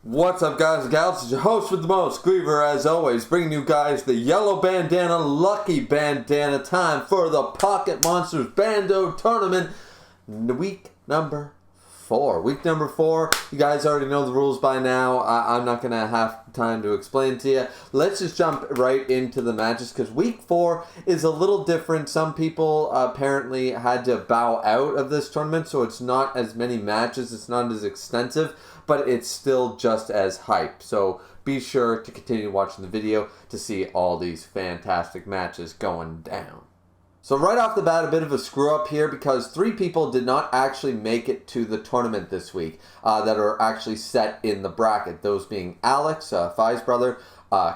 What's up, guys and gals? It's your host with the most, Griever, as always, bringing you guys the yellow bandana, lucky bandana time for the Pocket Monsters Bando tournament, week number 4. Week number 4, you guys already know the rules by now. I'm not going to have time to explain to you. Let's just jump right into the matches, because week 4 is a little different. Some people apparently had to bow out of this tournament, so it's not as many matches, it's not as extensive, but it's still just as hype. So be sure to continue watching the video to see all these fantastic matches going down. So right off the bat, a bit of a screw up here because 3 people did not actually make it to the tournament this week that are actually set in the bracket. Those being Alex, Fi's brother,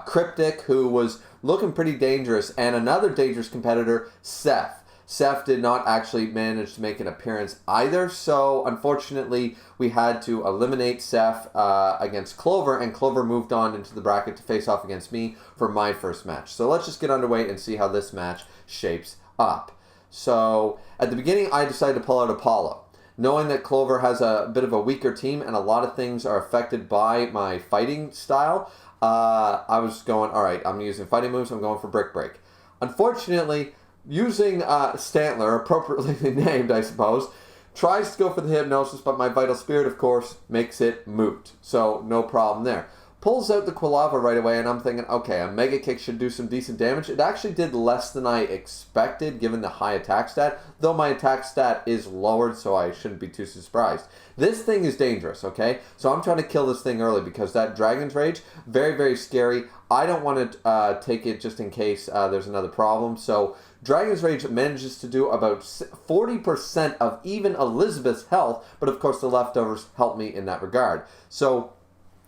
Cryptic, who was looking pretty dangerous, and another dangerous competitor, Seth. Seth did not actually manage to make an appearance either, so unfortunately we had to eliminate Seth against Clover, and Clover moved on into the bracket to face off against me for my first match. So let's just get underway and see how this match shapes up. So at the beginning I decided to pull out Apollo, knowing that Clover has a bit of a weaker team and a lot of things are affected by my fighting style. I was going, alright, I'm using fighting moves, I'm going for Brick Break. Unfortunately, using Stantler, appropriately named, I suppose, tries to go for the hypnosis, but my Vital Spirit, of course, makes it moot. So, no problem there. Pulls out the Quilava right away, and I'm thinking, okay, a Mega Kick should do some decent damage. It actually did less than I expected, given the high attack stat, though my attack stat is lowered, so I shouldn't be too surprised. This thing is dangerous, okay? So I'm trying to kill this thing early, because that Dragon's Rage, very, very scary. I don't want to take it just in case there's another problem, so Dragon's Rage manages to do about 40% of even Elizabeth's health, but of course the leftovers help me in that regard. So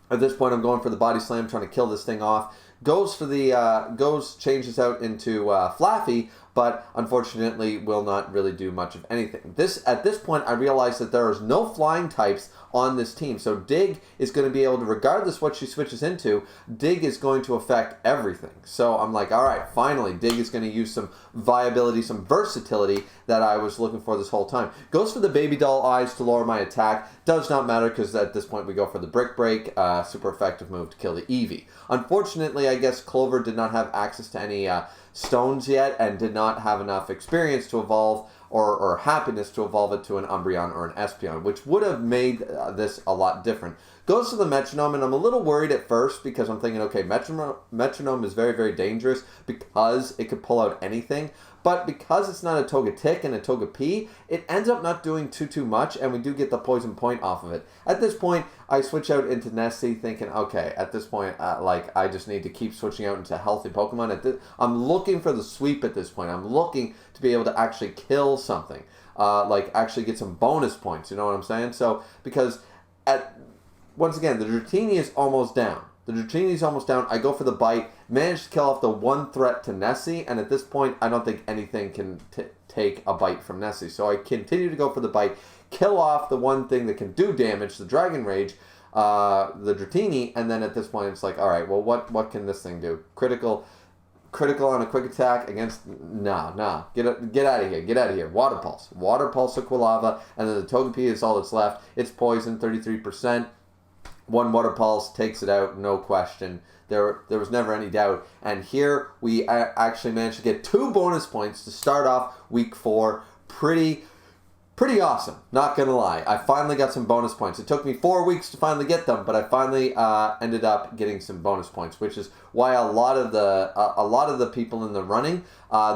at this point I'm going for the Body Slam, trying to kill this thing off. Goes for the, changes out into Flaffy, but unfortunately will not really do much of anything. At this point I realize that there is no flying types on this team, so Dig is going to be able to, regardless what she switches into, Dig is going to affect everything. So I'm like, alright, finally, Dig is going to use some viability, some versatility that I was looking for this whole time. Goes for the Baby Doll Eyes to lower my attack. Does not matter, because at this point we go for the Brick Break, super effective move to kill the Eevee. Unfortunately, I guess Clover did not have access to any stones yet, and did not have enough experience to evolve, or happiness to evolve it to an Umbreon or an Espeon, which would have made this a lot different. Goes to the Metronome, and I'm a little worried at first, because I'm thinking, okay, Metronome is very, very dangerous, because it could pull out anything, but because it's not a Togetic and a Togepi, it ends up not doing too much, and we do get the Poison Point off of it. At this point, I switch out into Nessie, thinking, okay, at this point, I just need to keep switching out into healthy Pokemon. I'm looking for the sweep at this point. I'm looking to be able to actually kill something, actually get some bonus points, you know what I'm saying? So, because once again, the Dratini is almost down. I go for the bite, manage to kill off the one threat to Nessie, and at this point, I don't think anything can take a bite from Nessie. So I continue to go for the bite, kill off the one thing that can do damage, the Dragon Rage, the Dratini, and then at this point, it's like, alright, well, what can this thing do? Critical on a quick attack against, nah, get out of here, Water Pulse to Quilava, and then the Togepi is all that's left. It's poison, 33%. One Water Pulse takes it out, no question. There was never any doubt. And here we actually managed to get 2 bonus points to start off week 4. Pretty awesome, not gonna lie. I finally got some bonus points. It took me 4 weeks to finally get them, but I finally ended up getting some bonus points, which is why a lot of the people in the running,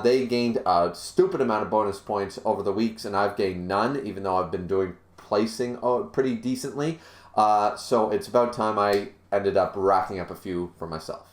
they gained a stupid amount of bonus points over the weeks, and I've gained none, even though I've been placing pretty decently. So it's about time I ended up racking up a few for myself.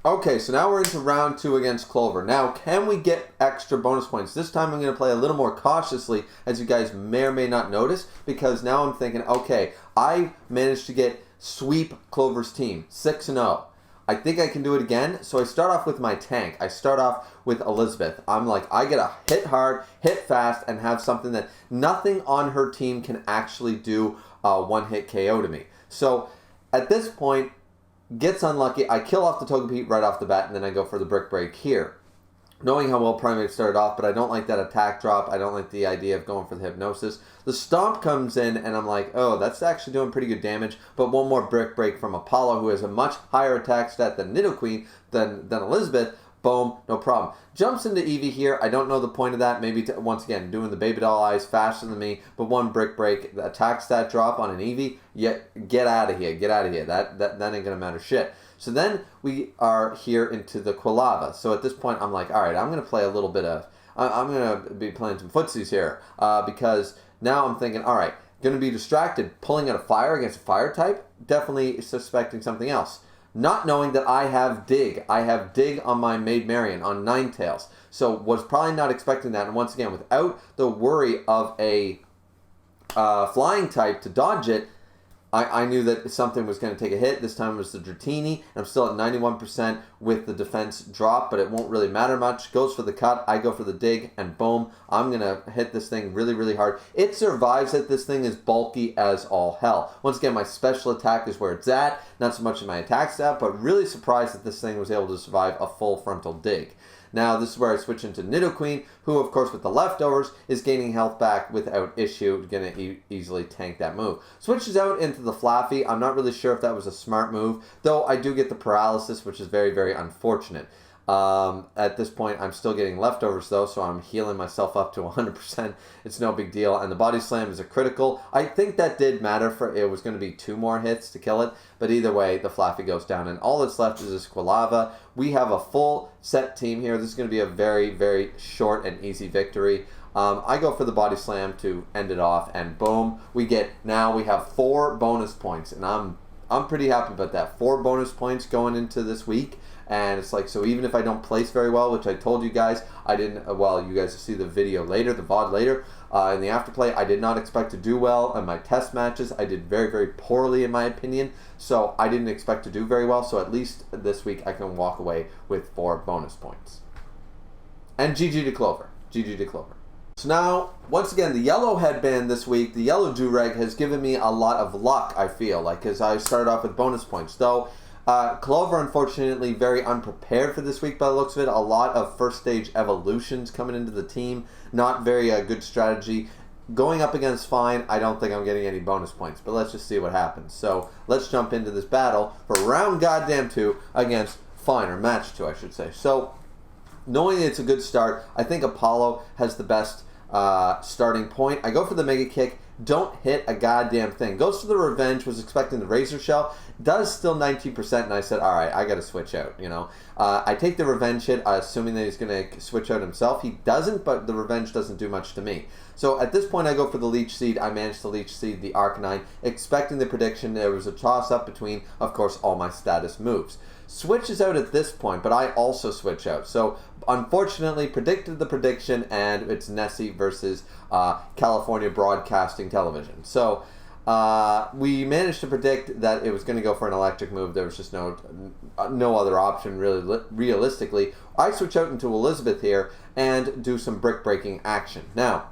Okay, so now we're into round 2 against Clover. Now, can we get extra bonus points? This time I'm going to play a little more cautiously, as you guys may or may not notice, because now I'm thinking, okay, I managed to sweep Clover's team, 6-0. I think I can do it again, so I start off with my tank. I start off with Elizabeth. I'm like, I gotta hit hard, hit fast, and have something that nothing on her team can actually do one-hit KO to me. So, at this point, gets unlucky. I kill off the Togepi right off the bat, and then I go for the Brick Break here. knowing how well Primate started off, but I don't like that attack drop. I don't like the idea of going for the Hypnosis. The Stomp comes in, and I'm like, oh, that's actually doing pretty good damage, but one more Brick Break from Apollo, who has a much higher attack stat than Nidoqueen, than Elizabeth. Boom, no problem. Jumps into Eevee here. I don't know the point of that. Maybe, once again, doing the Baby Doll Eyes faster than me, but one Brick Break, the attack stat drop on an Eevee, get out of here, get out of here. That ain't going to matter shit. So then we are here into the Quilava. So at this point, I'm like, all right, I'm going to play a little bit of... I'm going to be playing some footsies here because now I'm thinking, all right, going to be distracted, pulling out a fire against a fire type, definitely suspecting something else. Not knowing that I have Dig. I have Dig on my Maid Marian, on Ninetales. So was probably not expecting that. And once again, without the worry of a flying type to dodge it, I knew that something was going to take a hit. This time it was the Dratini. I'm still at 91% with the defense drop, but it won't really matter much. Goes for the cut. I go for the dig, and boom, I'm going to hit this thing really, really hard. It survives it. This thing is bulky as all hell. Once again, my special attack is where it's at. Not so much in my attack stat, but really surprised that this thing was able to survive a full frontal dig. Now, this is where I switch into Nidoqueen, who, of course, with the leftovers, is gaining health back without issue, going to easily tank that move. Switches out into the Flaffy. I'm not really sure if that was a smart move, though I do get the paralysis, which is very, very unfortunate. At this point, I'm still getting leftovers, though, so I'm healing myself up to 100%. It's no big deal, and the Body Slam is a critical. I think that did matter. It was going to be 2 more hits to kill it, but either way, the Flaffy goes down, and all that's left is this Quilava. We have a full set team here. This is going to be a very, very short and easy victory. I go for the Body Slam to end it off, and boom, we have 4 bonus points, and I'm pretty happy about that. 4 bonus points going into this week. And it's like, so even if I don't place very well, which I told you guys, I didn't, well, you guys will see the video later, the VOD later, in the afterplay, I did not expect to do well in my test matches. I did very, very poorly in my opinion, so I didn't expect to do very well, so at least this week I can walk away with 4 bonus points. And GG to Clover. GG to Clover. So now, once again, the yellow headband this week, the yellow do-rag has given me a lot of luck, I feel, like, because I started off with bonus points, though. Clover, unfortunately, very unprepared for this week by the looks of it. A lot of first stage evolutions coming into the team. Not very good strategy. Going up against Fine, I don't think I'm getting any bonus points, but let's just see what happens. So let's jump into this battle for round goddamn 2 against Fine, or match 2, I should say. So knowing it's a good start, I think Apollo has the best starting point. I go for the Mega Kick. Don't hit a goddamn thing. Goes for the Revenge, was expecting the Razor Shell. Does still 19%, and I said, all right, I got to switch out, you know. I take the Revenge hit, assuming that he's going to switch out himself. He doesn't, but the Revenge doesn't do much to me. So at this point, I go for the Leech Seed. I managed to Leech Seed the Arcanine, expecting the prediction. There was a toss-up between, of course, all my status moves. Switches out at this point, but I also switch out. So, unfortunately, predicted the prediction, and it's Nessie versus California Broadcasting Television. So, we managed to predict that it was going to go for an electric move. There was just no other option, really, realistically. I switch out into Elizabeth here and do some brick-breaking action. Now,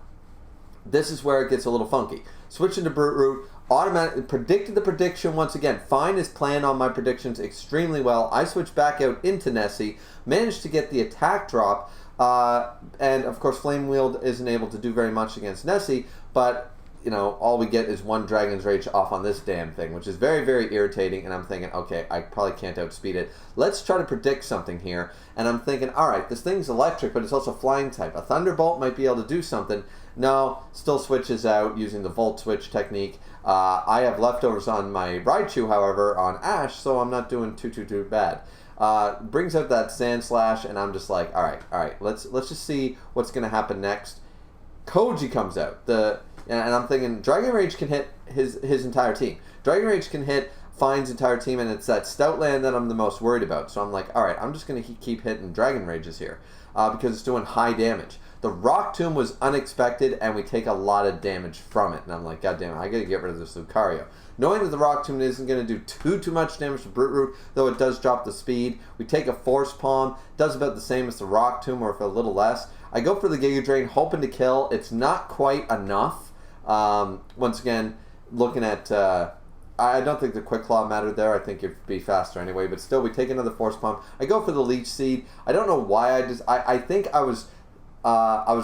this is where it gets a little funky. Switch into Brute Root. Automatically predicted the prediction once again. Fine is playing on my predictions extremely well. I switch back out into Nessie, managed to get the attack drop, and of course Flame Wield isn't able to do very much against Nessie, but you know, all we get is 1 Dragon's Rage off on this damn thing, which is very, very irritating, and I'm thinking, okay, I probably can't outspeed it. Let's try to predict something here, and I'm thinking, alright, this thing's electric, but it's also flying type. A Thunderbolt might be able to do something. No, still switches out using the Volt Switch technique. I have leftovers on my Raichu, however, on Ash, so I'm not doing too bad. Brings out that Sand Slash, and I'm just like, alright, let's just see what's going to happen next. Koji comes out, and I'm thinking Dragon Rage can hit his entire team. Dragon Rage can hit Fine's entire team, and it's that Stoutland that I'm the most worried about. So I'm like, alright, I'm just going to keep hitting Dragon Rages here, because it's doing high damage. The Rock Tomb was unexpected, and we take a lot of damage from it. And I'm like, God damn it, I gotta get rid of this Lucario. Knowing that the Rock Tomb isn't going to do too much damage to Brute Root, though it does drop the speed. We take a Force Palm, does about the same as the Rock Tomb, or if a little less. I go for the Giga Drain, hoping to kill. It's not quite enough. Once again, looking at I don't think the Quick Claw mattered there. I think you'd be faster anyway. But still, we take another Force Pump. I go for the Leech Seed. I don't know why I think I was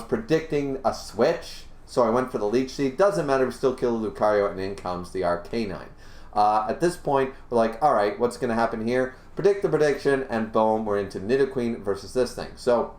predicting a switch, so I went for the Leech Seed. Doesn't matter. We still kill the Lucario, and in comes the Arcanine. At this point, we're like, all right, what's going to happen here? Predict the prediction, and boom, we're into Nidoqueen versus this thing. So,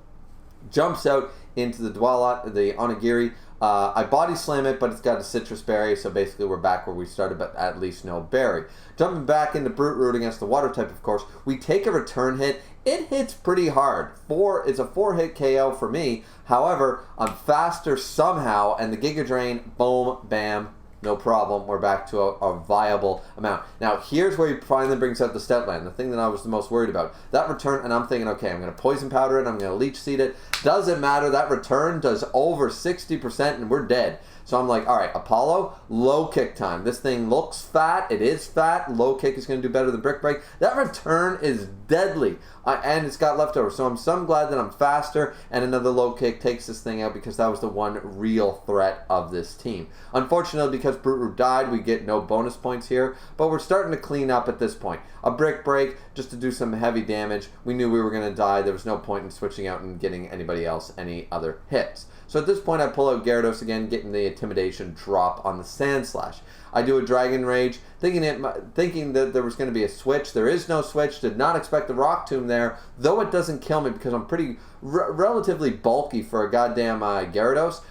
jumps out into the Dwellot, the Onigiri. I body slam it, but it's got a Citrus Berry, so basically we're back where we started, but at least no berry. Jumping back into Brute Root against the Water type, of course, we take a return hit. It hits pretty hard. It's a 4-hit KO for me. However, I'm faster somehow, and the Giga Drain, boom, bam, no problem. We're back to a viable amount. Now, here's where he finally brings out the Stoutland, the thing that I was the most worried about. That return, and I'm thinking, okay, I'm going to Poison Powder it, I'm going to Leech Seed it. Doesn't matter. That return does over 60%, and we're dead. So I'm like, all right, Apollo, low kick time. This thing looks fat. It is fat. Low kick is going to do better than Brick Break. That return is deadly, and it's got leftovers. So I'm glad that I'm faster, and another low kick takes this thing out because that was the one real threat of this team. Unfortunately, because Brute Root died, we get no bonus points here, but we're starting to clean up at this point. A Brick Break just to do some heavy damage. We knew we were going to die. There was no point in switching out and getting anybody else any other hits. So at this point, I pull out Gyarados again, getting the Intimidation drop on the Sand Slash. I do a Dragon Rage, thinking that there was going to be a switch. There is no switch. Did not expect the Rock Tomb there, though it doesn't kill me because I'm pretty relatively bulky for a goddamn Gyarados.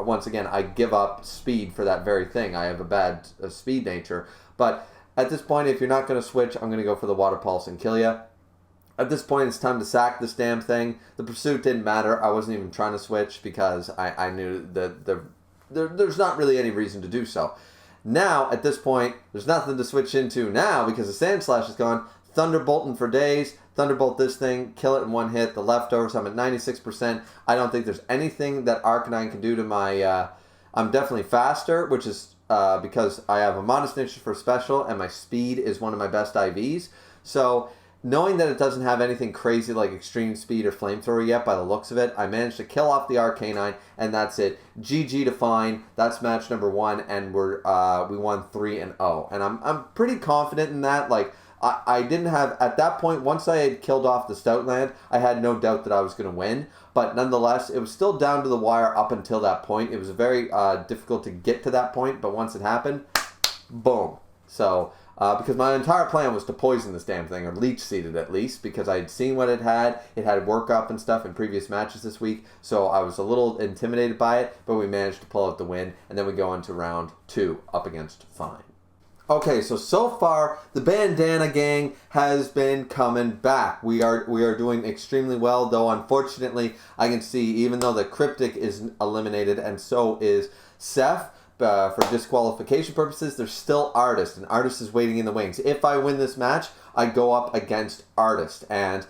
Once again, I give up speed for that very thing. I have a bad speed nature. But at this point, if you're not going to switch, I'm going to go for the Water Pulse and kill you. At this point, it's time to sack this damn thing. The pursuit didn't matter. I wasn't even trying to switch because I knew that there's not really any reason to do so. Now, at this point, there's nothing to switch into now because the Sand Slash is gone. Thunderbolting for days. Thunderbolt this thing, kill it in one hit. The leftovers, I'm at 96%. I don't think there's anything that Arcanine can do to my... I'm definitely faster, which is because I have a Modest Nature for special, and my speed is one of my best IVs. So... knowing that it doesn't have anything crazy like Extreme Speed or Flamethrower yet by the looks of it, I managed to kill off the Arcanine, and that's it. GG to Fine. That's match number 1, and we won 3-0. And I'm pretty confident in that. Like, I didn't have, at that point, once I had killed off the Stoutland, I had no doubt that I was going to win. But nonetheless, it was still down to the wire up until that point. It was very difficult to get to that point, but once it happened, boom. So... because my entire plan was to poison this damn thing, or Leech Seed it at least, because I had seen what it had. It had workup and stuff in previous matches this week, so I was a little intimidated by it, but we managed to pull out the win, and then we go into round 2 up against Fine. Okay, so far, the Bandana Gang has been coming back. We are doing extremely well, though unfortunately, I can see, even though the Cryptic is eliminated, and so is Seth, for disqualification purposes, there's still Artist, and Artist is waiting in the wings. If I win this match, I go up against Artist, and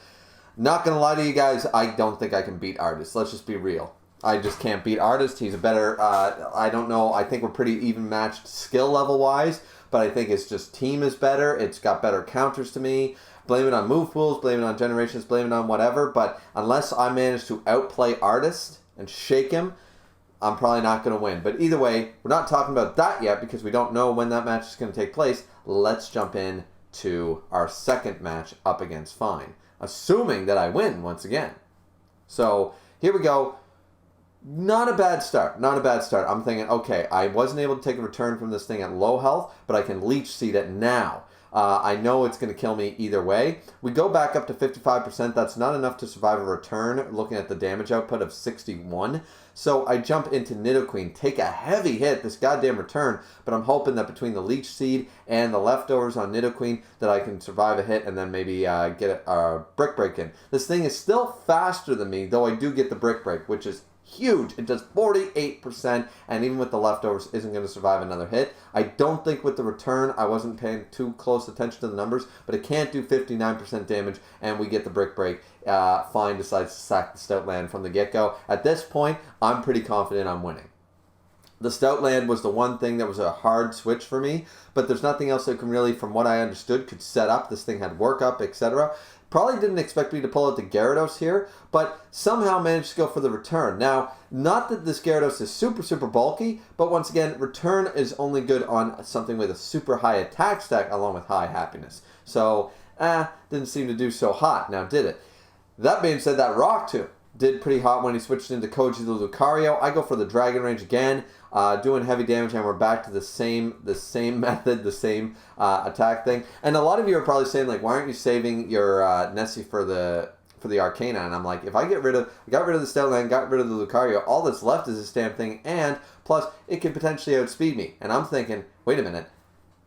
not gonna lie to you guys, I don't think I can beat Artist. Let's just be real. I just can't beat Artist. He's a better, I don't know, I think we're pretty even matched skill level wise, but I think it's just team is better. It's got better counters to me. Blame it on move pools, blame it on generations, blame it on whatever, but unless I manage to outplay Artist and shake him, I'm probably not going to win. But either way, we're not talking about that yet because we don't know when that match is going to take place. Let's jump in to our second match up against Fine, assuming that I win once again. So here we go. Not a bad start. Not a bad start. I'm thinking, okay, I wasn't able to take a return from this thing at low health, but I can Leech Seed it now. I know it's going to kill me either way. We go back up to 55%. That's not enough to survive a return, looking at the damage output of 61. So I jump into Nidoqueen, take a heavy hit, this goddamn return, but I'm hoping that between the Leech Seed and the leftovers on Nidoqueen that I can survive a hit and then maybe get a Brick Break in. This thing is still faster than me, though I do get the Brick Break, which is huge. It does 48%, and even with the leftovers, isn't going to survive another hit. I don't think with the return, I wasn't paying too close attention to the numbers, but it can't do 59% damage, and we get the Brick Break. Fine decides to sack the Stoutland from the get-go. At this point, I'm pretty confident I'm winning. The Stoutland was the one thing that was a hard switch for me, but there's nothing else that can really, from what I understood, could set up. This thing had workup, etc. Probably didn't expect me to pull out the Gyarados here, but somehow managed to go for the return. Now, not that this Gyarados is super, super bulky, but once again, return is only good on something with a super high attack stack along with high happiness. So, didn't seem to do so hot. Now, did it? That being said, that Rock Tomb did pretty hot when he switched into Koji the Lucario. I go for the Dragon Rage again, doing heavy damage, and we're back to the same method, the same attack thing. And a lot of you are probably saying, like, why aren't you saving your Nessie for the Arcana? And I'm like, if I got rid of the Stoutland, got rid of the Lucario, all that's left is this damn thing, and plus it could potentially outspeed me. And I'm thinking, wait a minute,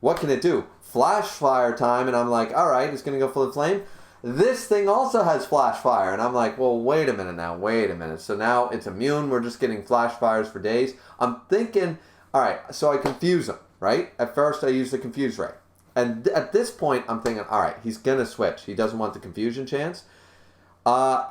what can it do? Flash Fire time, and I'm like, all right, it's gonna go for the flame. This thing also has Flash Fire, and I'm like, well, wait a minute. So now it's immune. We're just getting Flash Fires for days. I'm thinking, all right, so I confuse him, right? At first, I use the Confuse Ray. And at this point, I'm thinking, all right, he's going to switch. He doesn't want the confusion chance.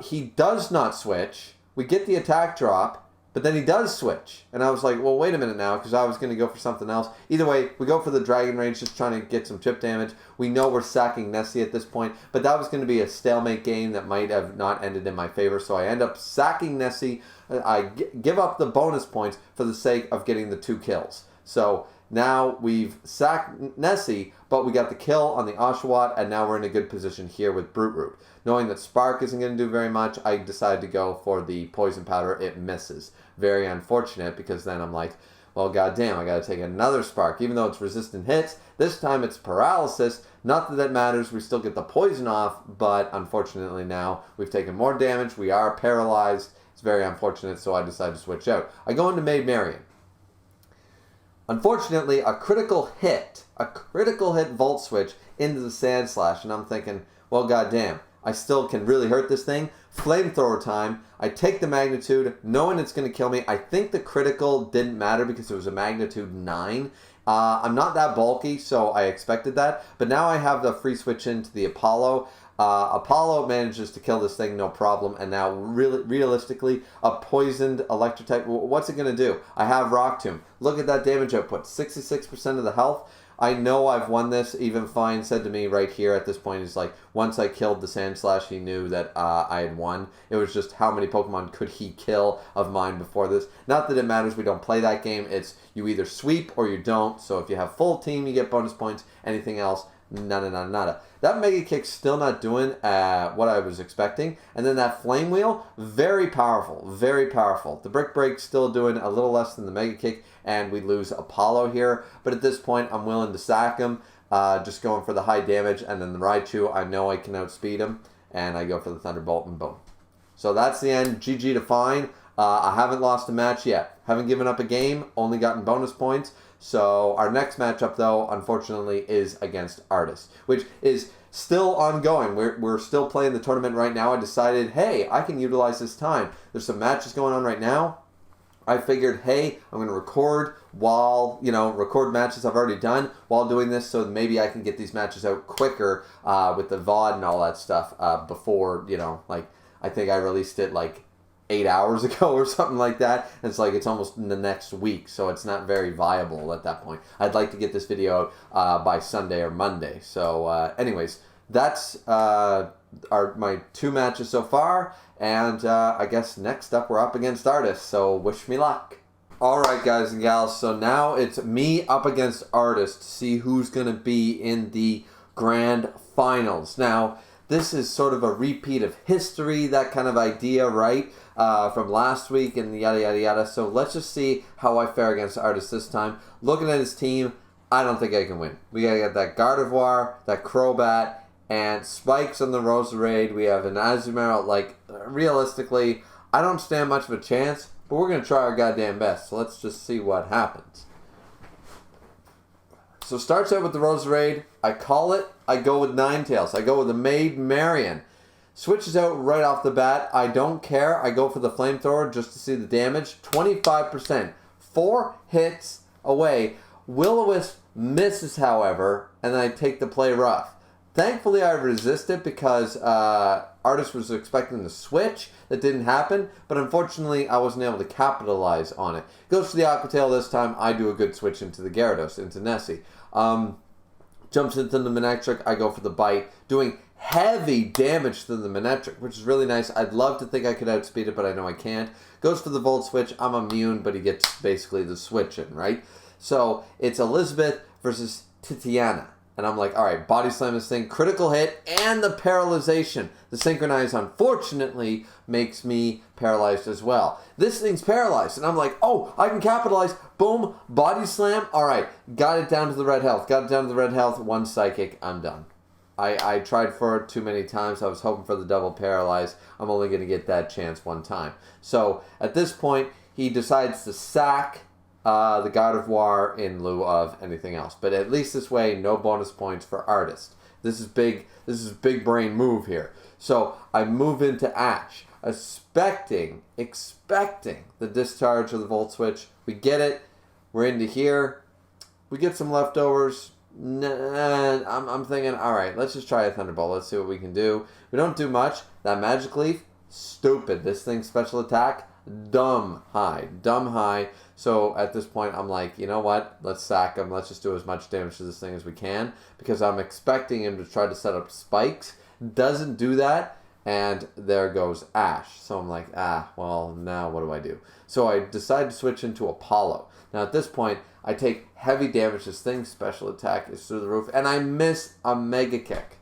He does not switch. We get the attack drop, but then he does switch. And I was like, well, wait a minute now, because I was going to go for something else. Either way, we go for the Dragon Rage, just trying to get some chip damage. We know we're sacking Nessie at this point, but that was going to be a stalemate game that might have not ended in my favor. So I end up sacking Nessie. I give up the bonus points for the sake of getting the 2 kills. So now we've sacked Nessie, but we got the kill on the Oshawott, and now we're in a good position here with Brute Root. Knowing that Spark isn't going to do very much, I decided to go for the Poison Powder. It misses. Very unfortunate, because then I'm like, well, goddamn, I got to take another Spark. Even though it's resistant hits, this time it's Paralysis. Not that that matters. We still get the poison off, but unfortunately now we've taken more damage. We are paralyzed. It's very unfortunate, so I decided to switch out. I go into Maid Marian. Unfortunately, a critical hit Volt Switch into the Sand Slash, and I'm thinking, well, goddamn, I still can really hurt this thing. Flamethrower time. I take the magnitude, knowing it's going to kill me. I think the critical didn't matter because it was a magnitude 9. I'm not that bulky, so I expected that. But now I have the free switch into the Apollo. Apollo manages to kill this thing, no problem. And now, realistically, a poisoned electric type, what's it going to do? I have Rock Tomb. Look at that damage output, 66% of the health. I know I've won this. Even Fine said to me right here at this point, he's like, once I killed the Sand Slash, he knew that I had won. It was just how many Pokemon could he kill of mine before this. Not that it matters. We don't play that game. It's you either sweep or you don't. So if you have full team, you get bonus points. Anything else, nada. That Mega Kick's still not doing what I was expecting. And then that Flame Wheel, very powerful, very powerful. The Brick Break's still doing a little less than the Mega Kick, and we lose Apollo here. But at this point, I'm willing to sack him, just going for the high damage. And then the Raichu, I know I can outspeed him, and I go for the Thunderbolt, and boom. So that's the end. GG to Fine. I haven't lost a match yet. Haven't given up a game, only gotten bonus points. So our next matchup, though, unfortunately, is against Artist, which is still ongoing. We're still playing the tournament right now. I decided, hey, I can utilize this time. There's some matches going on right now. I figured, hey, I'm going to record record matches I've already done while doing this, so maybe I can get these matches out quicker with the VOD and all that stuff before, I think I released it 8 hours ago or something like that. And it's almost in the next week, so it's not very viable at that point. I'd like to get this video out by Sunday or Monday. So anyways, that's my 2 matches so far, and I guess next up we're up against Artist, so wish me luck. Alright guys and gals, so now it's me up against Artist to see who's going to be in the Grand Finals. Now, this is sort of a repeat of history, that kind of idea, right? From last week and yada yada yada. So let's just see how I fare against Artist this time. Looking at his team, I don't think I can win. We gotta get that Gardevoir, that Crobat, and Spikes on the Roserade. We have an Azumarill. Realistically, I don't stand much of a chance, but we're gonna try our goddamn best. So let's just see what happens. So starts out with the Roserade. I call it. I go with Ninetales. I go with the Maid Marian. Switches out right off the bat. I don't care. I go for the Flamethrower just to see the damage. 25%. 4 hits away. Will-O-Wisp misses, however, and then I take the Play Rough. Thankfully, I resist it because Artist was expecting the switch. That didn't happen, but unfortunately, I wasn't able to capitalize on it. Goes for the Aqua Tail this time. I do a good switch into the Gyarados, into Nessie. Jumps into the Manectric, I go for the bite, doing heavy damage to the Manectric, which is really nice. I'd love to think I could outspeed it, but I know I can't. Goes for the Volt Switch, I'm immune, but he gets basically the switch in, right? So it's Elizabeth versus Titiana. And I'm like, alright, body slam this thing, critical hit, and the paralyzation. The synchronize, unfortunately, makes me paralyzed as well. This thing's paralyzed, and I'm like, oh, I can capitalize. Boom, body slam. Alright, got it down to the red health. Got it down to the red health, one psychic, I'm done. I tried for it too many times. I was hoping for the double paralyze. I'm only going to get that chance one time. So, at this point, he decides to sack the God of War in lieu of anything else. But at least this way, no bonus points for Artist. This is big brain move here. So I move into Ash, expecting the discharge of the Volt Switch. We get it. We're into here. We get some leftovers. Nah, I'm thinking, all right, let's just try a Thunderbolt. Let's see what we can do. We don't do much. That Magic Leaf, stupid. This thing's special attack, dumb high. So at this point, I'm like, you know what? Let's sack him. Let's just do as much damage to this thing as we can, because I'm expecting him to try to set up spikes. Doesn't do that, and there goes Ash. So I'm like, well, now what do I do? So I decide to switch into Apollo. Now at this point, I take heavy damage. This thing's special attack is through the roof, and I miss a Mega Kick.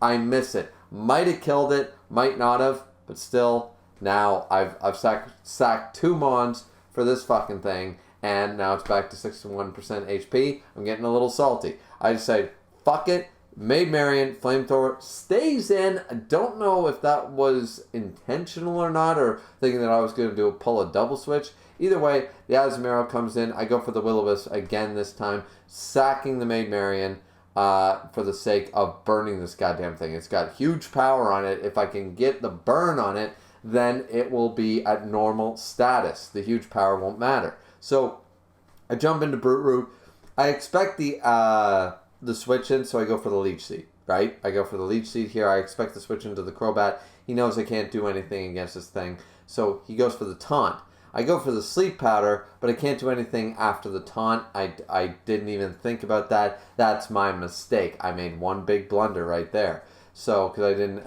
I miss it. Might have killed it, might not have, but still, now I've sacked 2 Mons for this fucking thing, and now it's back to 61% HP. I'm getting a little salty. I decide, fuck it. Maid Marian, Flamethrower stays in. I don't know if that was intentional or not, or thinking that I was going to pull a double switch. Either way, the Azumarill comes in. I go for the Will-O-Wisp again this time, sacking the Maid Marian for the sake of burning this goddamn thing. It's got huge power on it. If I can get the burn on it, then it will be at normal status. The huge power won't matter. So I jump into Brute Root. I expect the switch in, so I go for the Leech Seed, right? I go for the Leech Seed here. I expect the switch into the Crobat. He knows I can't do anything against this thing, so he goes for the Taunt. I go for the Sleep Powder, but I can't do anything after the Taunt. I didn't even think about that. That's my mistake. I made one big blunder right there. So, because I didn't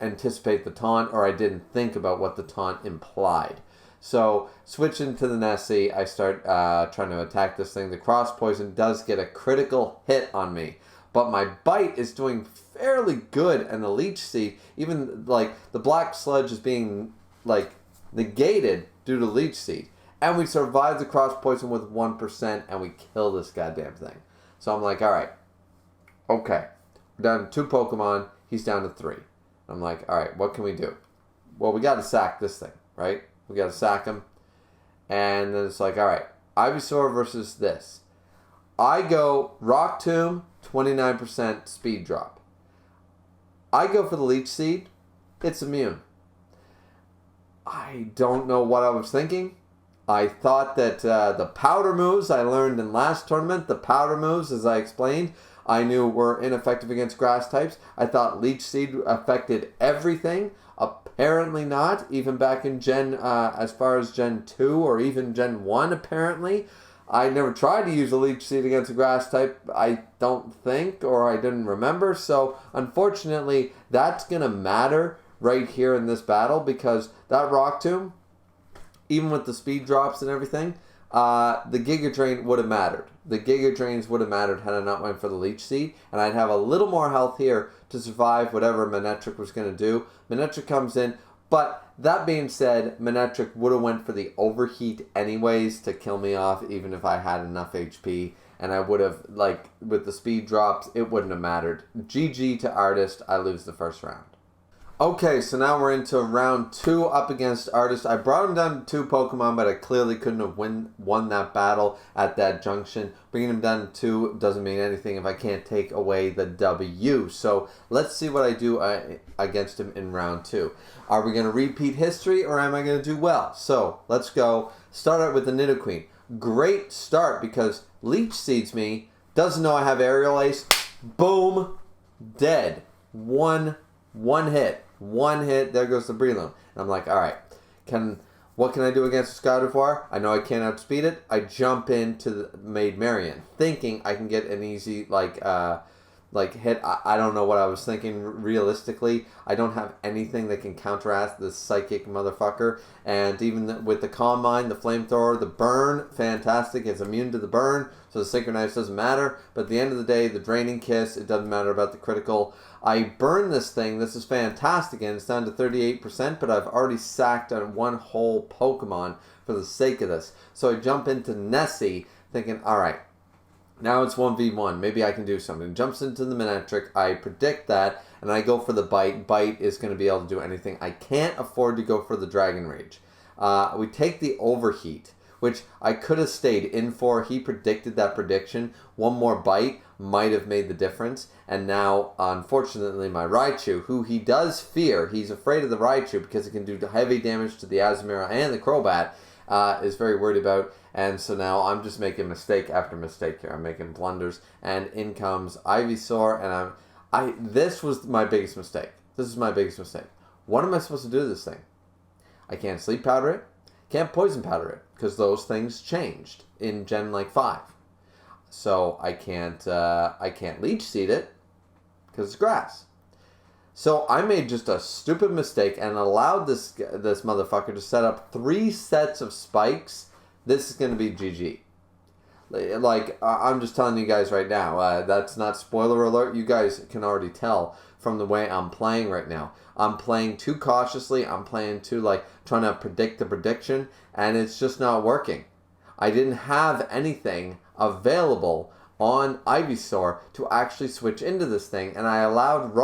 anticipate the Taunt, or I didn't think about what the Taunt implied. So, switching to the Nessie, I start trying to attack this thing. The Cross Poison does get a critical hit on me, but my Bite is doing fairly good, and the Leech Seed, even like the Black Sludge is being like negated due to Leech Seed. And we survive the Cross Poison with 1%, and we kill this goddamn thing. So I'm like, alright, okay. We're down to 2 Pokemon, he's down to 3. I'm like, alright, what can we do? Well, we gotta sack this thing, right? We gotta sack him. And then it's like, alright, Ivysaur versus this. I go Rock Tomb, 29% speed drop. I go for the Leech Seed, it's immune. I don't know what I was thinking. I thought that the powder moves I learned in last tournament, the powder moves, as I explained, I knew were ineffective against grass types. I thought Leech Seed affected everything. Apparently not, even back in as far as Gen 2 or even Gen 1 apparently. I never tried to use a Leech Seed against a grass type, I don't think, or I didn't remember. So unfortunately, that's going to matter right here in this battle, because that Rock Tomb, even with the speed drops and everything, the Giga Drain would have mattered. The Giga Drains would have mattered had I not went for the Leech Seed, and I'd have a little more health here to survive whatever Manectric was going to do. Manectric comes in, but that being said, Manectric would have went for the Overheat anyways to kill me off, even if I had enough HP, and I would have, like, with the speed drops, it wouldn't have mattered. GG to Artist, I lose the first round. Okay, so now we're into round 2 up against Artist. I brought him down to 2 Pokemon, but I clearly couldn't have won that battle at that junction. Bringing him down to 2 doesn't mean anything if I can't take away the W. So let's see what I do against him in round 2. Are we going to repeat history, or am I going to do well? So let's go. Start out with the Nidoqueen. Great start, because Leech Seeds me, doesn't know I have Aerial Ace. Boom, dead. One hit. One hit, there goes the Breloom. And I'm like, alright, What can I do against a Sky Devoir? I know I can't outspeed it. I jump into the Maid Marian, thinking I can get an easy, hit. I don't know what I was thinking realistically. I don't have anything that can counteract this psychic motherfucker. And even with the Calm Mind, the Flamethrower, the Burn, fantastic. It's immune to the burn, so the Synchronize doesn't matter. But at the end of the day, the Draining Kiss, it doesn't matter about the critical. I burn this thing. This is fantastic, and it's down to 38%, but I've already sacked on one whole Pokemon for the sake of this. So I jump into Nessie, thinking, alright, now it's 1v1. Maybe I can do something. Jumps into the Manectric. I predict that, and I go for the Bite. Bite is going to be able to do anything. I can't afford to go for the Dragon Rage. We take the Overheat, which I could have stayed in for. He predicted that prediction. One more Bite might have made the difference. And now, unfortunately, my Raichu, who he does fear, he's afraid of the Raichu because it can do heavy damage to the Azumarill and the Crobat, is very worried about. And so now I'm just making mistake after mistake here. I'm making blunders. And in comes Ivysaur, and this was my biggest mistake. This is my biggest mistake. What am I supposed to do to this thing? I can't Sleep Powder it. Can't Poison Powder it, because those things changed in Gen 5. So I can't Leech Seed it, because it's grass. So I made just a stupid mistake and allowed this motherfucker to set up 3 sets of spikes. This is going to be GG. I'm just telling you guys right now. That's not spoiler alert. You guys can already tell from the way I'm playing right now. I'm playing too cautiously. I'm playing too, trying to predict the prediction, and it's just not working. I didn't have anything available on Ivysaur to actually switch into this thing, and I allowed the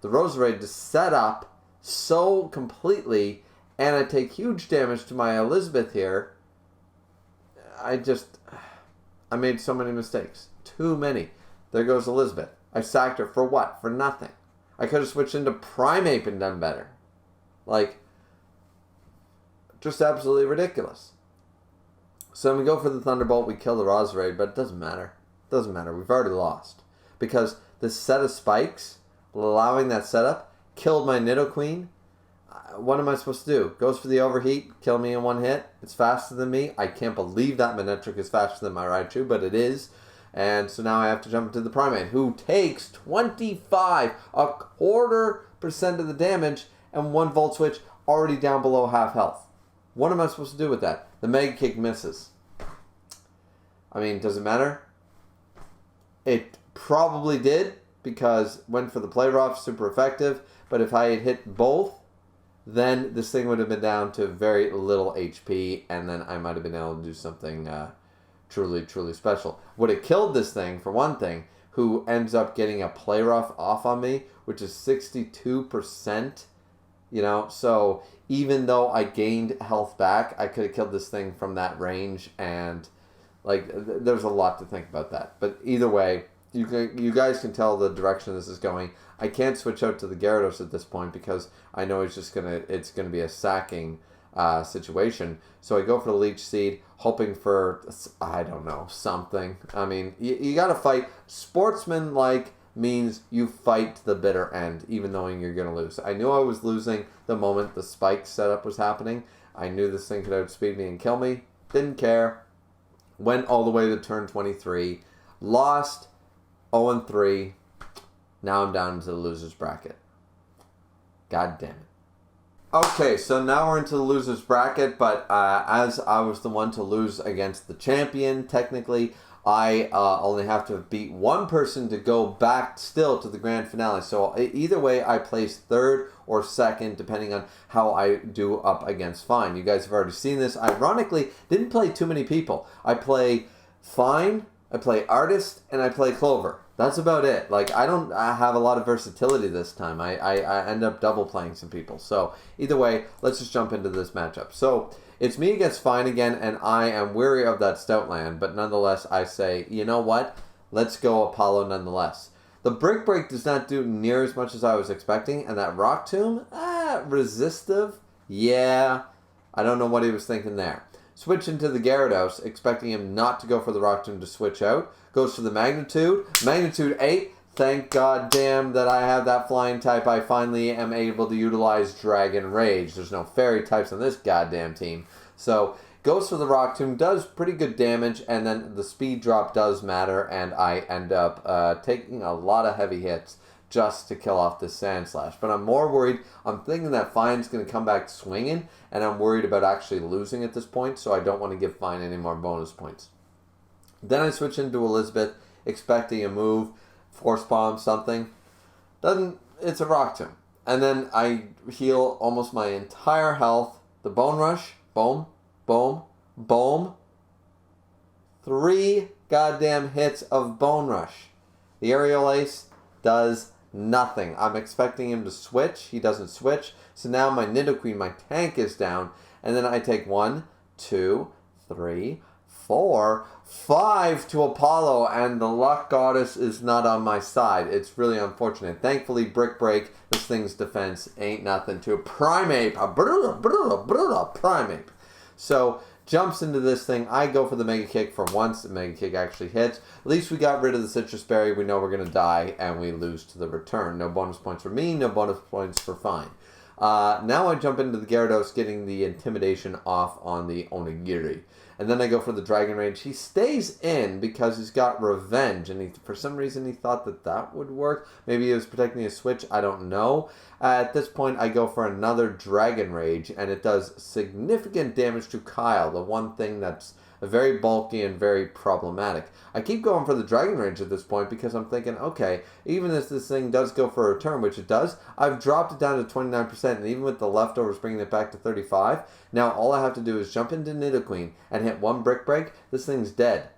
Roserade to set up so completely, and I take huge damage to my Elizabeth here. I made so many mistakes. Too many. There goes Elizabeth. I sacked her for what? For nothing. I could have switched into Primeape and done better. Just absolutely ridiculous. So then we go for the Thunderbolt, we kill the Roserade, but it doesn't matter. It doesn't matter. We've already lost. Because this set of spikes, allowing that setup, killed my Nidoqueen. What am I supposed to do? Goes for the Overheat, kill me in one hit. It's faster than me. I can't believe that Manectric is faster than my Raichu, but it is. And so now I have to jump into the Primeape, who takes 25, a quarter% of the damage, and 1 Volt Switch already down below half health. What am I supposed to do with that? The Mega Kick misses. I mean, does it matter? It probably did, because went for the Play Rough, super effective. But if I had hit both, then this thing would have been down to very little HP, and then I might have been able to do something truly, truly special. Would have killed this thing, for one thing, who ends up getting a Play Rough off on me, which is 62%. So even though I gained health back, I could have killed this thing from that range, and there's a lot to think about that. But either way, you guys can tell the direction this is going. I can't switch out to the Gyarados at this point because I know it's gonna be a sacking situation. So I go for the Leech Seed, hoping for, I don't know, something. I mean, you gotta fight. Sportsman-like means you fight to the bitter end, even knowing you're gonna lose. I knew I was losing the moment the spike setup was happening. I knew this thing could outspeed me and kill me. Didn't care. Went all the way to turn 23. Lost 0-3. Now I'm down into the loser's bracket. God damn it. Okay, so now we're into the loser's bracket, but as I was the one to lose against the champion, technically, I only have to beat one person to go back still to the grand finale. So either way, I place 3rd or 2nd, depending on how I do up against Fine. You guys have already seen this. Ironically, didn't play too many people. I play Fine, I play Artist, and I play Clover. That's about it. I don't have a lot of versatility this time. I end up double playing some people. So either way, let's just jump into this matchup. So it's me against Fine again, and I am weary of that Stoutland, but nonetheless, I say, you know what? Let's go Apollo nonetheless. The Brick Break does not do near as much as I was expecting, and that Rock Tomb, resistive? Yeah, I don't know what he was thinking there. Switch into the Gyarados, expecting him not to go for the Rock Tomb to switch out. Goes for the Magnitude. Magnitude 8, Thank God damn that I have that flying type. I finally am able to utilize Dragon Rage. There's no fairy types on this goddamn team. So, goes for the Rock Tomb, does pretty good damage, and then the speed drop does matter, and I end up taking a lot of heavy hits just to kill off this Sand Slash. But I'm more worried. I'm thinking that Fine's going to come back swinging, and I'm worried about actually losing at this point, so I don't want to give Fine any more bonus points. Then I switch into Elizabeth, expecting a move, Force Bomb, something. It's a Rock Tomb. And then I heal almost my entire health. The Bone Rush, boom, boom, boom. 3 goddamn hits of Bone Rush. The Aerial Ace does nothing. I'm expecting him to switch. He doesn't switch. So now my Nidoqueen, my tank, is down. And then I take 1, 2, 3, 4, 5 to Apollo, and the Luck Goddess is not on my side. It's really unfortunate. Thankfully, Brick Break, this thing's defense ain't nothing to a Primeape. A Primeape. So, jumps into this thing. I go for the Mega Kick for once. The Mega Kick actually hits. At least we got rid of the Citrus Berry. We know we're going to die, and we lose to the return. No bonus points for me. No bonus points for Fine. Now I jump into the Gyarados, getting the Intimidation off on the Onigiri. And then I go for the Dragon Rage. He stays in because he's got Revenge, and for some reason he thought that would work. Maybe he was protecting his Switch, I don't know. At this point, I go for another Dragon Rage, and it does significant damage to Kyle, the one thing that's very bulky and very problematic. I keep going for the Dragon Rage at this point because I'm thinking, okay, even if this thing does go for a return, which it does, I've dropped it down to 29%, and even with the leftovers bringing it back to 35, now all I have to do is jump into Nidoqueen and hit 1 Brick Break. This thing's dead.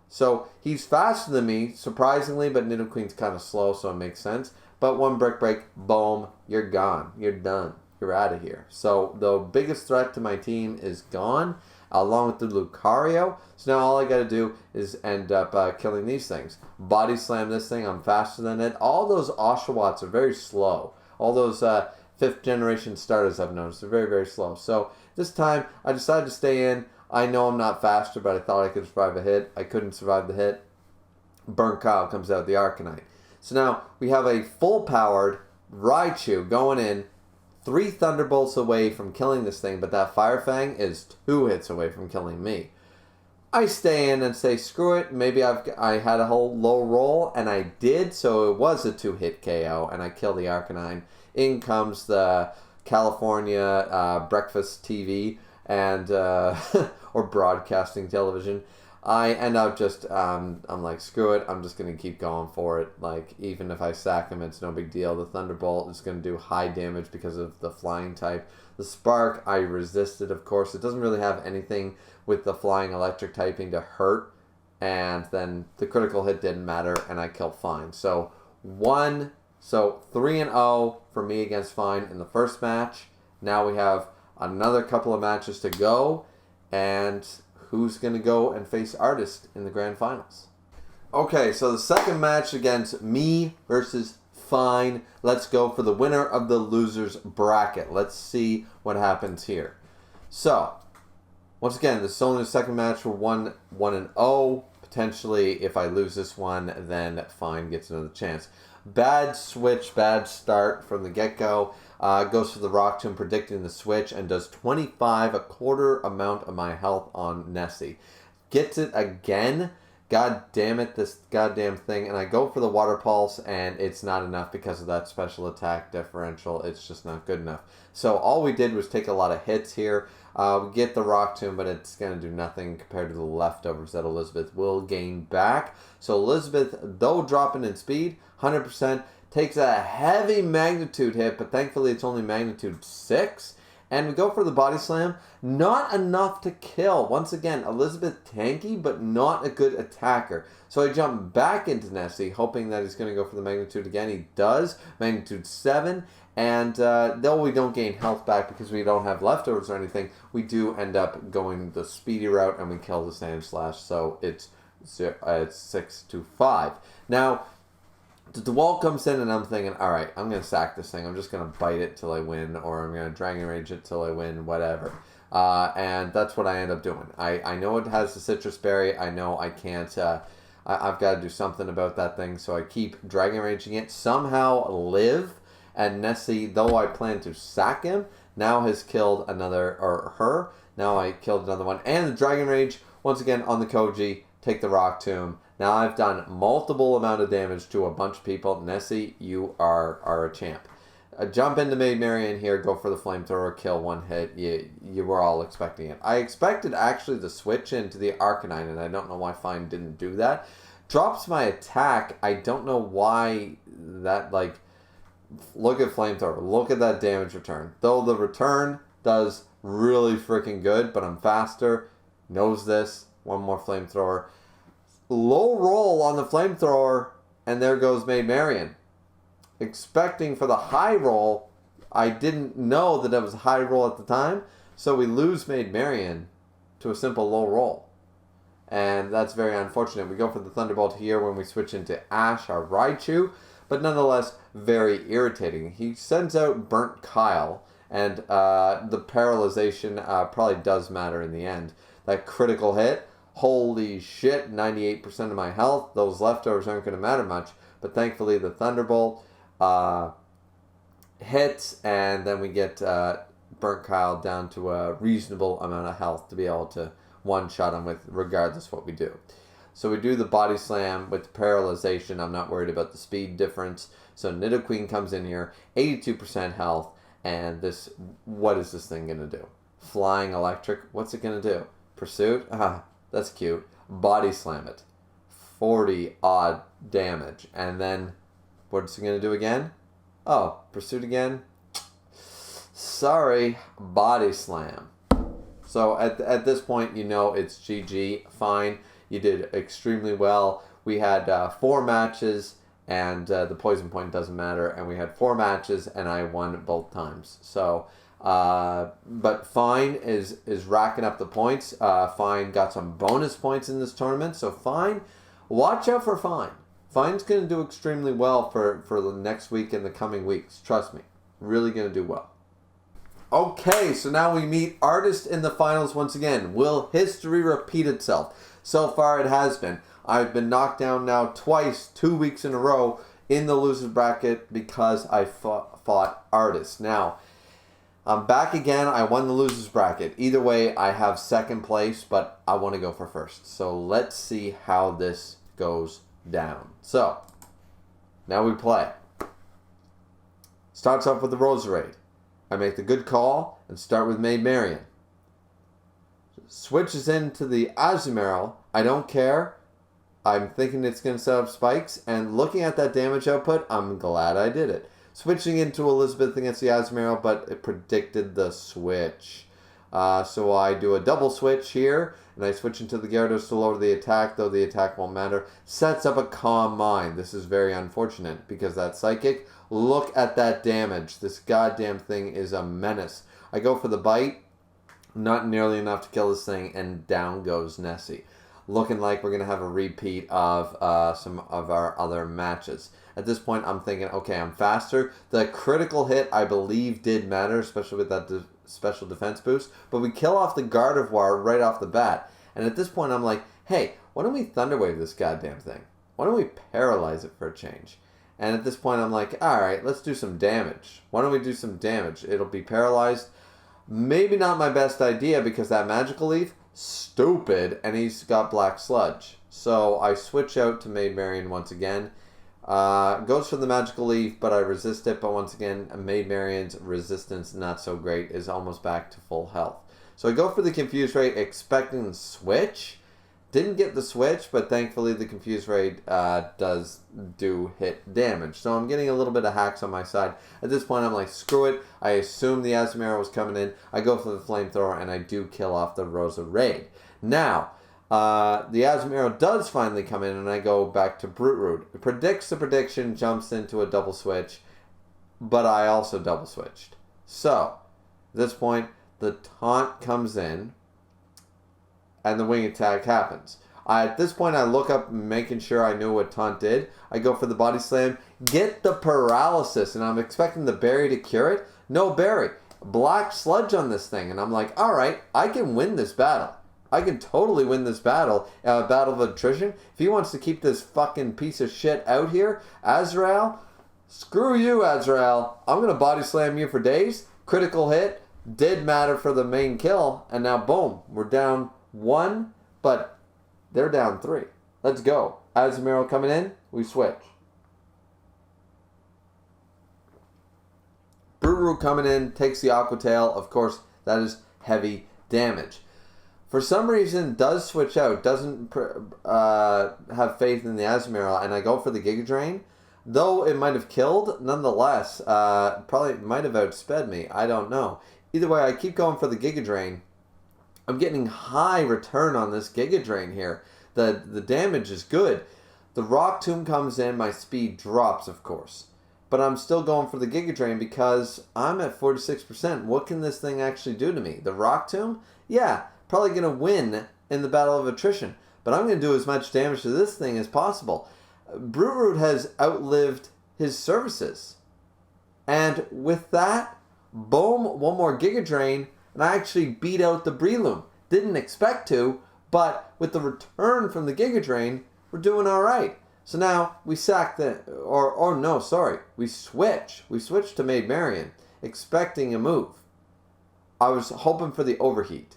So he's faster than me, surprisingly, but Nidoqueen's kind of slow, so it makes sense. But 1 Brick Break, boom, you're gone. You're done. You're out of here. So the biggest threat to my team is gone, along with the Lucario. So now all I got to do is end up killing these things. Body Slam this thing. I'm faster than it. All those Oshawotts are very slow. All those 5th generation starters I've noticed are very, very slow. So this time I decided to stay in. I know I'm not faster, but I thought I could survive a hit. I couldn't survive the hit. Burn Kyle comes out of the Arcanine. So now we have a full-powered Raichu going in, 3 Thunderbolts away from killing this thing, but that Fire Fang is 2 hits away from killing me. I stay in and say, screw it, maybe I had a whole low roll, and I did, so it was a 2-hit KO, and I kill the Arcanine. In comes the California breakfast TV, and or broadcasting television. I end up just, I'm like, screw it, I'm just going to keep going for it. Like, even if I sack him, it's no big deal. The Thunderbolt is going to do high damage because of the flying type. The Spark, I resisted, of course. It doesn't really have anything with the flying electric typing to hurt. And then the critical hit didn't matter, and I killed Fine. So, 3-0 for me against Fine in the first match. Now we have another couple of matches to go, and who's going to go and face Artist in the grand finals? Okay, so the second match against me versus Fine. Let's go for the winner of the losers bracket. Let's see what happens here. So, once again, this is only the second match for 1-0. Potentially, if I lose this one, then Fine gets another chance. Bad switch, bad start from the get-go. Goes for the Rock Tomb, predicting the switch, and does 25, a quarter amount of my health on Nessie. Gets it again. God damn it, this goddamn thing. And I go for the Water Pulse, and it's not enough because of that special attack differential. It's just not good enough. So all we did was take a lot of hits here. We get the Rock Tomb, but it's going to do nothing compared to the leftovers that Elizabeth will gain back. So Elizabeth, though dropping in speed, 100%, takes a heavy magnitude hit, but thankfully it's only magnitude 6. And we go for the Body Slam. Not enough to kill. Once again, Elizabeth tanky, but not a good attacker. So I jump back into Nessie, hoping that he's going to go for the magnitude again. He does. Magnitude 7. And though we don't gain health back because we don't have leftovers or anything, we do end up going the speedy route, and we kill the Sand Slash. So it's 6-5. Now, the wall comes in, and I'm thinking, all right, I'm going to sack this thing. I'm just going to bite it till I win, or I'm going to Dragon Rage it till I win, whatever. And that's what I end up doing. I know it has the Citrus Berry. I know I can't I've got to do something about that thing. So I keep Dragon Raging it. Somehow live. And Nessie, though I plan to sack him, now has killed another, or her. Now I killed another one. And the Dragon Rage, once again, on the Koji. Take the Rock Tomb. Now I've done multiple amount of damage to a bunch of people. Nessie, you are a champ. Jump into Maid Marian here, go for the flamethrower, kill one hit. You were all expecting it. I expected actually to switch into the Arcanine, and I don't know why Fine didn't do that. Drops my attack. I don't know why that, like, look at flamethrower. Look at that damage return. Though the return does really freaking good, but I'm faster. Knows this. One more flamethrower. Low roll on the flamethrower, and there goes Maid Marian. Expecting for the high roll, I didn't know that it was a high roll at the time, so we lose Maid Marian to a simple low roll. And that's very unfortunate. We go for the Thunderbolt here when we switch into Ash, our Raichu, but nonetheless very irritating. He sends out Burnt Kyle, and the paralyzation probably does matter in the end. That critical hit, holy shit, 98% of my health. Those leftovers aren't going to matter much, but thankfully the Thunderbolt hits, and then we get Burnt Kyle down to a reasonable amount of health to be able to one-shot him with regardless what we do. So we do the Body Slam with the paralyzation. I'm not worried about the speed difference. So Nidoqueen comes in here, 82% health, and this, what is this thing going to do? Flying Electric, what's it going to do? Pursuit? That's cute. Body Slam it. 40 odd damage. And then what's it going to do again? Oh, Pursuit again? Sorry, Body Slam. So at this point, you know it's GG. Fine. You did extremely well. We had 4 matches, and the poison point doesn't matter. And we had 4 matches, and I won both times. So, but Fine is racking up the points. Fine got some bonus points in this tournament. So Fine, watch out for Fine. Fine's going to do extremely well for the next week and the coming weeks. Trust me. Really going to do well. Okay, so now we meet Artist in the finals once again. Will history repeat itself? So far it has been. I've been knocked down now twice, 2 weeks in a row in the losers bracket because I fought Artist. Now, I'm back again. I won the losers bracket. Either way, I have second place, but I want to go for first. So let's see how this goes down. So, now we play. Starts off with the Roserade. I make the good call and start with Maid Marian. Switches into the Azumarill. I don't care. I'm thinking it's going to set up spikes, and looking at that damage output, I'm glad I did it. Switching into Elizabeth against the Azumarill, but it predicted the switch. So I do a double switch here, and I switch into the Gyarados to lower the attack, though the attack won't matter. Sets up a Calm Mind. This is very unfortunate, because that Psychic, look at that damage. This goddamn thing is a menace. I go for the bite, not nearly enough to kill this thing, and down goes Nessie. Looking like we're going to have a repeat of some of our other matches. At this point, I'm thinking, okay, I'm faster. The critical hit, I believe, did matter, especially with that special defense boost. But we kill off the Gardevoir right off the bat. And at this point, I'm like, hey, why don't we Thunder Wave this goddamn thing? Why don't we paralyze it for a change? And at this point, I'm like, all right, let's do some damage. Why don't we do some damage? It'll be paralyzed. Maybe not my best idea because that Magical Leaf, stupid, and he's got Black Sludge. So I switch out to Maid Marian once again. Goes for the Magical Leaf, but I resist it. But once again, Maid Marian's resistance, not so great, is almost back to full health. So I go for the Confuse Ray, expecting the switch. Didn't get the switch, but thankfully the Confuse Ray does do hit damage. So I'm getting a little bit of hacks on my side. At this point, I'm like, screw it. I assume the Azumarill was coming in. I go for the Flamethrower, and I do kill off the Roserade. Now, the Azumarill does finally come in, and I go back to Brute Root. It predicts the prediction, jumps into a double switch, but I also double switched. So, at this point, the taunt comes in, and the wing attack happens. At this point, I look up, making sure I knew what taunt did. I go for the Body Slam, get the paralysis, and I'm expecting the berry to cure it. No berry. Black Sludge on this thing, and I'm like, all right, I can win this battle. I can totally win this battle. Battle of attrition. If he wants to keep this fucking piece of shit out here, Azrael, screw you, Azrael. I'm going to body slam you for days. Critical hit. Did matter for the main kill. And now, boom. We're down 1, but they're down 3. Let's go. Azumarill coming in. We switch. Brute coming in. Takes the Aqua Tail. Of course, that is heavy damage. For some reason, does switch out. Doesn't have faith in the Azumarill. And I go for the Giga Drain. Though it might have killed, nonetheless, probably might have outsped me. I don't know. Either way, I keep going for the Giga Drain. I'm getting high return on this Giga Drain here. The damage is good. The Rock Tomb comes in, my speed drops, of course. But I'm still going for the Giga Drain because I'm at 46%. What can this thing actually do to me? The Rock Tomb? Yeah, probably going to win in the Battle of Attrition. But I'm going to do as much damage to this thing as possible. Brute has outlived his services. And with that, boom, one more Giga Drain, and I actually beat out the Breloom. Didn't expect to, but with the return from the Giga Drain, we're doing alright. So now we sack the, we switch. We switch to Maid Marian, expecting a move. I was hoping for the overheat.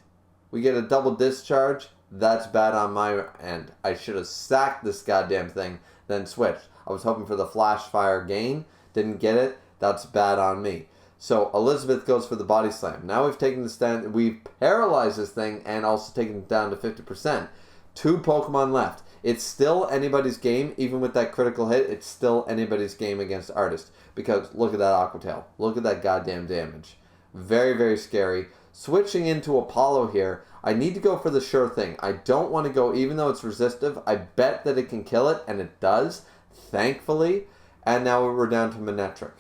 We get a double discharge. That's bad on my end. I should have sacked this goddamn thing, then switched. I was hoping for the flash fire gain. Didn't get it. That's bad on me. So Elizabeth goes for the body slam. Now we've taken the stand. We've paralyzed this thing and also taken it down to 50%. 2 Pokemon left. It's still anybody's game. Even with that critical hit, it's still anybody's game against Artist. Because look at that Aqua Tail. Look at that goddamn damage. Very, very scary. Switching into Apollo here. I need to go for the sure thing. I don't want to go, even though it's resistive. I bet that it can kill it, and it does, thankfully. And now we're down to Manectric.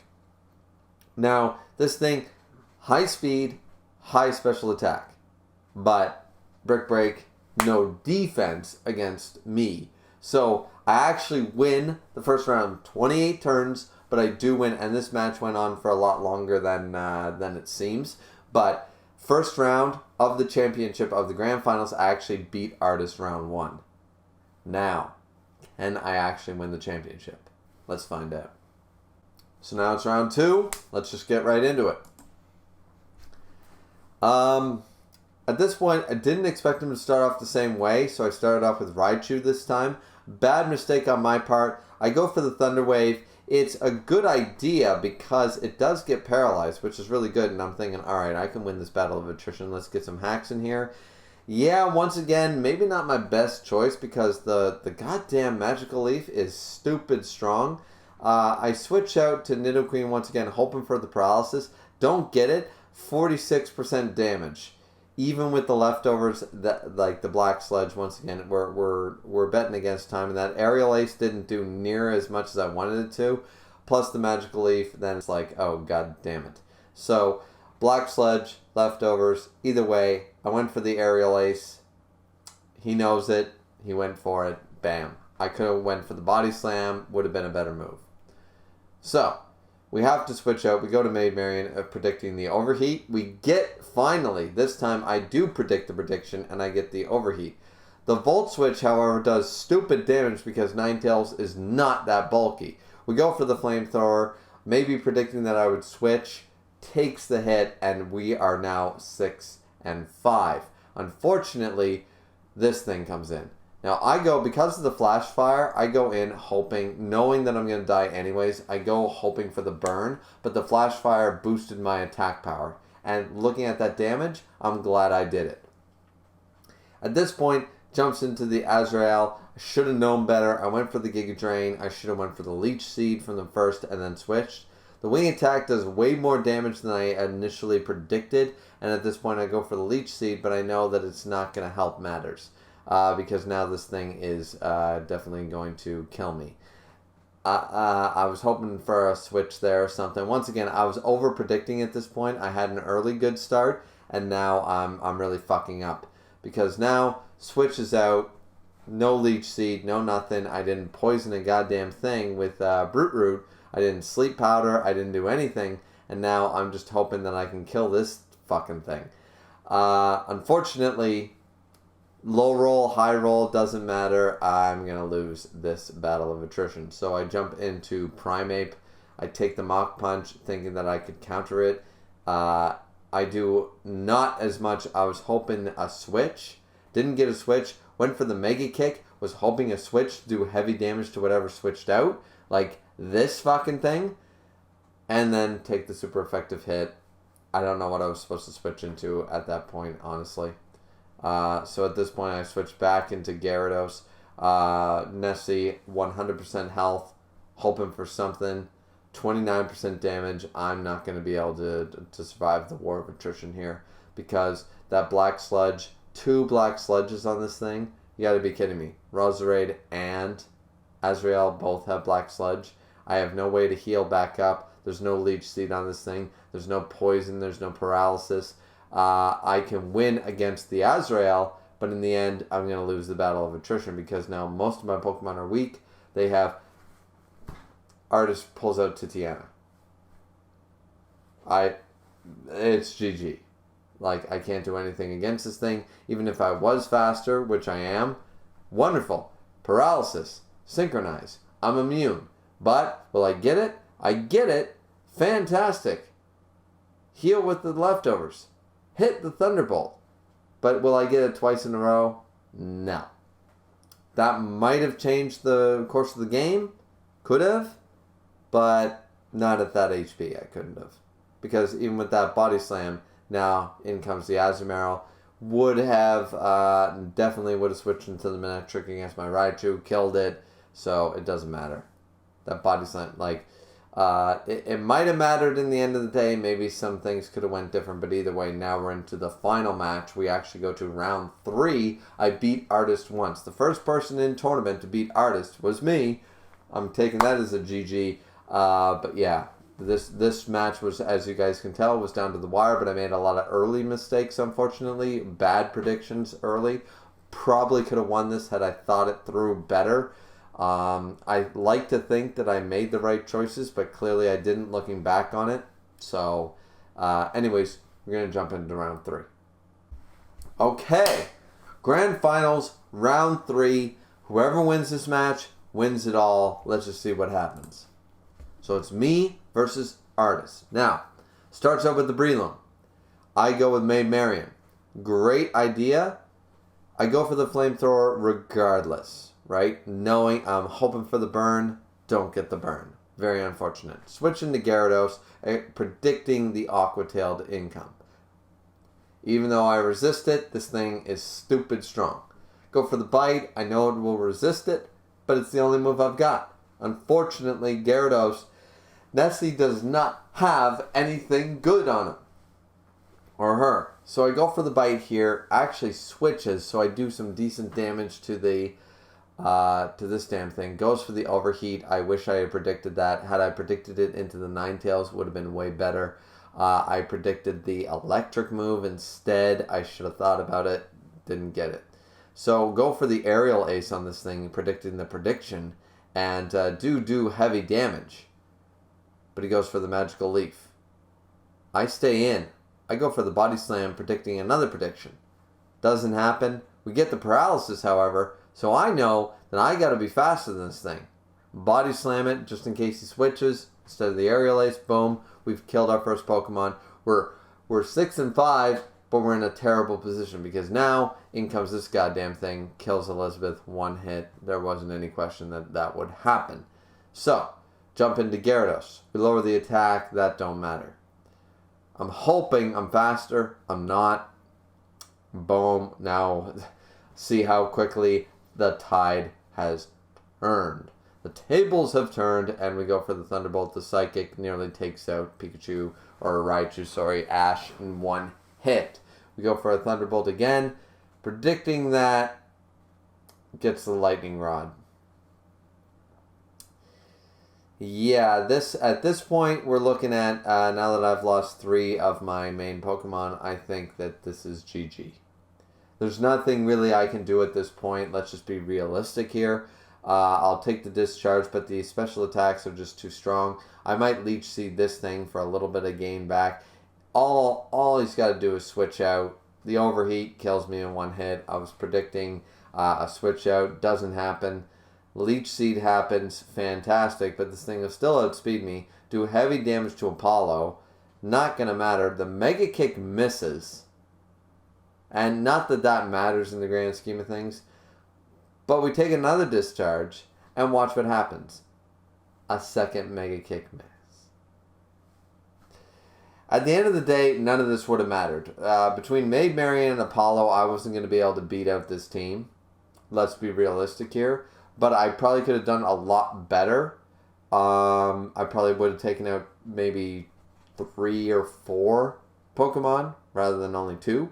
Now, this thing, high speed, high special attack. But Brick Break, no defense against me. So I actually win the first round, 28 turns, but I do win. And this match went on for a lot longer than it seems. But first round of the championship of the grand finals, I actually beat Artist round 1. Now, can I actually win the championship? Let's find out. So now it's round 2. Let's just get right into it. At this point, I didn't expect him to start off the same way, so I started off with Raichu this time. Bad mistake on my part. I go for the Thunder Wave. It's a good idea because it does get paralyzed, which is really good, and I'm thinking, alright, I can win this Battle of Attrition. Let's get some hacks in here. Yeah, once again, maybe not my best choice because the goddamn Magical Leaf is stupid strong. I switch out to Nidoqueen once again, hoping for the paralysis. Don't get it. 46% damage. Even with the leftovers, that like the Black Sludge, once again, we're betting against time. And that Aerial Ace didn't do near as much as I wanted it to. Plus the Magical Leaf, then it's like, oh, god damn it. So, Black Sludge, leftovers. Either way, I went for the Aerial Ace. He knows it. He went for it. Bam. I could have went for the Body Slam. Would have been a better move. So, we have to switch out. We go to Maid Marian predicting the overheat. We get, finally, this time I do predict the prediction and I get the overheat. The Volt Switch, however, does stupid damage because Ninetales is not that bulky. We go for the Flamethrower, maybe predicting that I would switch, takes the hit, and we are now 6 and 5. Unfortunately, this thing comes in. Now, I go, because of the Flash Fire, I go in hoping, knowing that I'm going to die anyways, I go hoping for the burn, but the Flash Fire boosted my attack power. And looking at that damage, I'm glad I did it. At this point, jumps into the Azrael. I should have known better. I went for the Giga Drain. I should have went for the Leech Seed from the first and then switched. The Wing Attack does way more damage than I initially predicted, and at this point I go for the Leech Seed, but I know that it's not going to help matters. Because now this thing is definitely going to kill me. I was hoping for a switch there or something. Once again, I was over-predicting at this point. I had an early good start, and now I'm really fucking up. Because now, switch is out, no Leech Seed, no nothing. I didn't poison a goddamn thing with Brute Root. I didn't Sleep Powder. I didn't do anything. And now I'm just hoping that I can kill this fucking thing. Unfortunately, Low roll, high roll, doesn't matter. I'm going to lose this battle of attrition. So I jump into Primeape. I take the Mach Punch thinking that I could counter it. I do not as much. I was hoping a switch. Didn't get a switch. Went for the Mega Kick. Was hoping a switch to do heavy damage to whatever switched out. Like this fucking thing. And then take the super effective hit. I don't know what I was supposed to switch into at that point, honestly. So at this point, I switched back into Gyarados. Nessie, 100% health, hoping for something. 29% damage. I'm not going to be able to survive the war of attrition here because that Black Sludge, 2 Black Sludges on this thing, you got to be kidding me. Roserade and Azrael both have Black Sludge. I have no way to heal back up. There's no Leech Seed on this thing. There's no poison. There's no paralysis. I can win against the Azrael, but in the end, I'm going to lose the battle of attrition because now most of my Pokemon are weak. They have... Artist pulls out Titiana. It's GG. Like, I can't do anything against this thing. Even if I was faster, which I am, wonderful. Paralysis. Synchronize. I'm immune. But, will I get it? I get it. Fantastic. Heal with the leftovers. Hit the Thunderbolt. But will I get it twice in a row? No. That might have changed the course of the game. Could have. But not at that HP. I couldn't have. Because even with that Body Slam, now in comes the Azumarill. Would have, definitely would have switched into the Manectric against my Raichu. Killed it. So it doesn't matter. That Body Slam, like... it might have mattered in the end of the day. Maybe some things could have went different, but either way, now we're into the final match. We actually go to round 3. I beat Artist once. The first person in tournament to beat Artist was me. I'm taking that as a GG. But yeah, this match was, as you guys can tell, was down to the wire, but I made a lot of early mistakes, unfortunately. Bad predictions early. Probably could have won this had I thought it through better. I like to think that I made the right choices, but clearly I didn't looking back on it. So, anyways, we're going to jump into round 3. Okay, Grand Finals, round 3. Whoever wins this match wins it all. Let's just see what happens. So it's me versus Artist. Now, starts out with the Breloom. I go with Maid Marian. Great idea. I go for the Flamethrower regardless. Right? Knowing I'm hoping for the burn, don't get the burn. Very unfortunate. Switching to Gyarados, predicting the Aqua-tailed income. Even though I resist it, this thing is stupid strong. Go for the Bite. I know it will resist it, but it's the only move I've got. Unfortunately, Gyarados, Nessie does not have anything good on him. Or her. So I go for the Bite here. Actually switches, so I do some decent damage to the... to this damn thing. Goes for the Overheat. I wish I had predicted that. Had I predicted it into the Ninetales, would have been way better. I predicted the Electric move instead. I should have thought about it. Didn't get it. So go for the Aerial Ace on this thing, predicting the prediction, and do heavy damage. But he goes for the Magical Leaf. I stay in. I go for the Body Slam, predicting another prediction. Doesn't happen. We get the Paralysis, however, so I know that I got to be faster than this thing. Body Slam it just in case he switches. Instead of the Aerial Ace, boom. We've killed our first Pokemon. We're 6-5, but we're in a terrible position because now in comes this goddamn thing. Kills Elizabeth, 1 hit. There wasn't any question that that would happen. So, jump into Gyarados. We lower the attack. That don't matter. I'm hoping I'm faster. I'm not. Boom. Now, see how quickly the tide has turned. The tables have turned, and we go for the Thunderbolt. The Psychic nearly takes out Pikachu, or Raichu, sorry, Ash in 1 hit. We go for a Thunderbolt again, predicting that gets the Lightning Rod. Yeah, at this point, we're looking at, now that I've lost 3 of my main Pokemon, I think that this is GG. There's nothing really I can do at this point. Let's just be realistic here. I'll take the Discharge, but the special attacks are just too strong. I might Leech Seed this thing for a little bit of gain back. All he's got to do is switch out. the overheat kills me in one hit. I was predicting a switch out. Doesn't happen. Leech Seed happens. Fantastic. But this thing will still outspeed me. Do heavy damage to Apollo. Not going to matter. The Mega Kick misses. And not that that matters in the grand scheme of things. But we take another discharge. And watch what happens. A second Mega Kick miss. At the end of the day, none of this would have mattered. Between Maid Marian and Apollo, I wasn't going to be able to beat out this team. Let's be realistic here. But I probably could have done a lot better. I probably would have taken out maybe 3 or 4 Pokemon rather than only 2.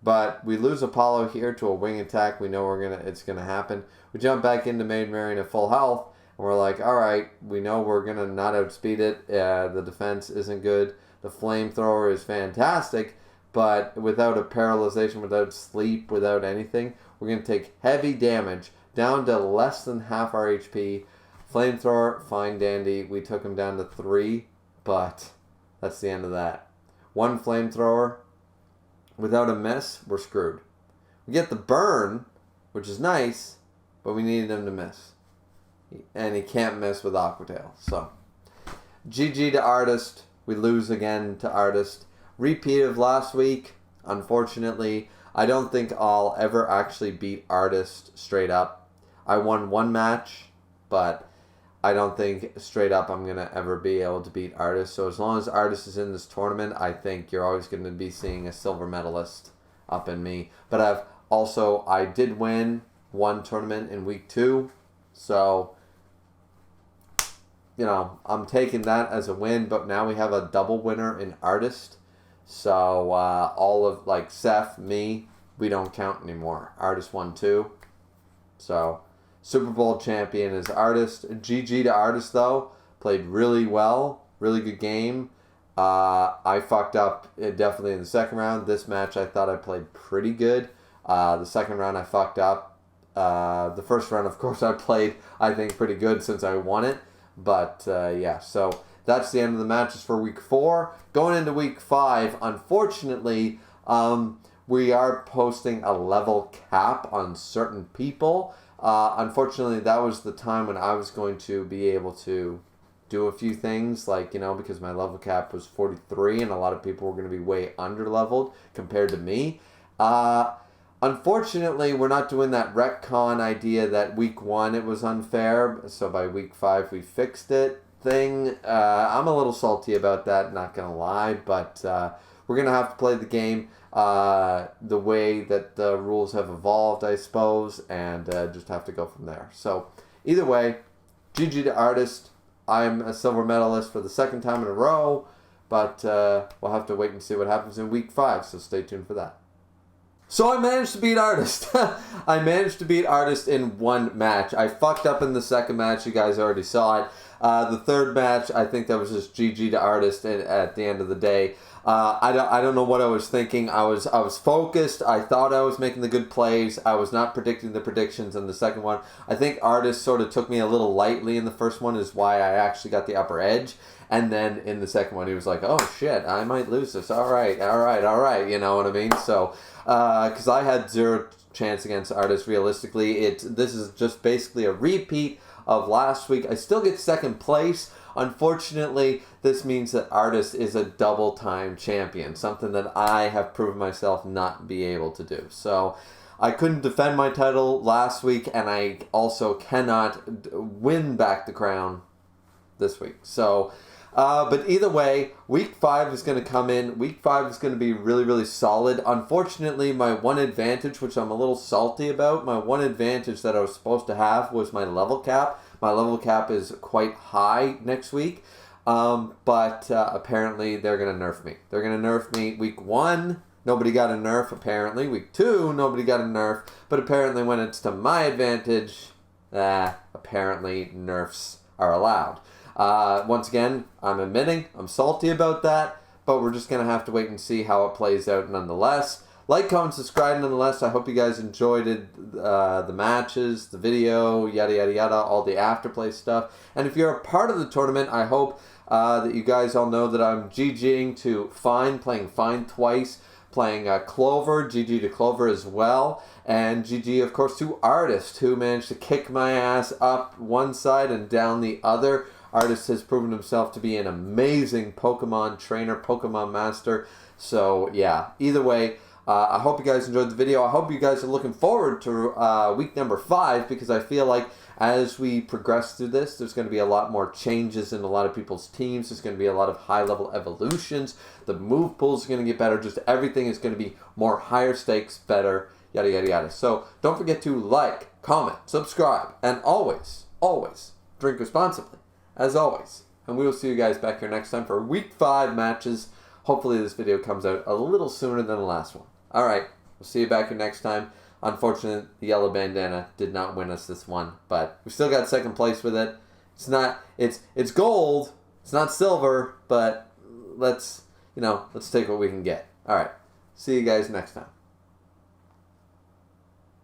But we lose Apollo here to a wing attack. We know it's gonna happen. We jump back into Maid Marian at full health, and we're like, all right, we know we're gonna not outspeed it. The defense isn't good. The flamethrower is fantastic, but without a paralyzation, without sleep, without anything, we're going to take heavy damage down to less than half our HP. Flamethrower, fine dandy. We took him down to 3, but that's the end of that. 1 flamethrower, without a miss, we're screwed. We get the burn, which is nice, but we needed him to miss. And he can't miss with Aqua Tail. So, GG to Artist. We lose again to Artist. Repeat of last week. Unfortunately, I don't think I'll ever actually beat Artist straight up. I won 1 match, but I don't think straight up I'm going to ever be able to beat Artist. So as long as Artist is in this tournament, I think you're always going to be seeing a silver medalist up in me. But I did win 1 tournament in week 2. So, you know, I'm taking that as a win, but now we have a double winner in Artist. So, all of, like, Seth, me, we don't count anymore. Artist won 2. So, Super Bowl champion is Artist. GG to Artist, though. Played really well. Really good game. I fucked up definitely in the second round. This match, I thought I played pretty good. The second round, I fucked up. The first round, of course, I played, I think, pretty good since I won it. But, yeah, so that's the end of the matches for week 4. Going into week 5, unfortunately, we are posting a level cap on certain people. Unfortunately, that was the time when I was going to be able to do a few things, like, you know, because my level cap was 43, and a lot of people were going to be way under-leveled compared to me. Unfortunately, we're not doing that retcon idea that week 1 it was unfair, so by week 5 we fixed it thing. I'm a little salty about that, not going to lie, but we're going to have to play the game the way that the rules have evolved, I suppose, and just have to go from there. So, either way, GG to Artist. I'm a silver medalist for the 2nd time in a row, but we'll have to wait and see what happens in week 5, so stay tuned for that. So I managed to beat Artist. I managed to beat Artist in 1 match. I fucked up in the 2nd match. You guys already saw it. The 3rd match, I think that was just GG to Artist at the end of the day. I don't know what I was thinking. I was focused. I thought I was making the good plays. I was not predicting the predictions in the second one. I think Artist sort of took me a little lightly in the first one, is why I actually got the upper edge. And then in the second one, he was like, oh shit, I might lose this. All right. You know what I mean? So, because I had 0 chance against Artist realistically. This is just basically a repeat of last week. I still get 2nd place. Unfortunately, this means that Artist is a double-time champion, something that I have proven myself not be able to do. So, I couldn't defend my title last week, and I also cannot win back the crown this week. So, but either way, week 5 is going to come in. Week 5 is going to be really, really solid. Unfortunately, my one advantage, which I'm a little salty about, my one advantage that I was supposed to have was my level cap. My level cap is quite high next week, but apparently they're going to nerf me. They're going to nerf me week 1. Nobody got a nerf, apparently. Week 2, nobody got a nerf. But apparently when it's to my advantage, apparently nerfs are allowed. Once again, I'm admitting I'm salty about that, but we're just going to have to wait and see how it plays out nonetheless. Like, comment, subscribe nonetheless. I hope you guys enjoyed it, the matches, the video, yada, yada, yada, all the afterplay stuff. And if you're a part of the tournament, I hope that you guys all know that I'm GGing to Fine, playing Fine twice, playing Clover. GG to Clover as well. And GG, of course, to Artist, who managed to kick my ass up one side and down the other. Artist has proven himself to be an amazing Pokemon trainer, Pokemon master. So, yeah, either way, I hope you guys enjoyed the video. I hope you guys are looking forward to week number 5, because I feel like as we progress through this, there's going to be a lot more changes in a lot of people's teams. There's going to be a lot of high-level evolutions. The move pools are going to get better. Just everything is going to be more higher stakes, better, yada, yada, yada. So don't forget to like, comment, subscribe, and always, always drink responsibly, as always. And we will see you guys back here next time for week 5 matches. Hopefully this video comes out a little sooner than the last one. Alright, we'll see you back here next time. Unfortunately, the yellow bandana did not win us this one, but we still got second place with it. It's gold, it's not silver, but let's take what we can get. Alright, see you guys next time.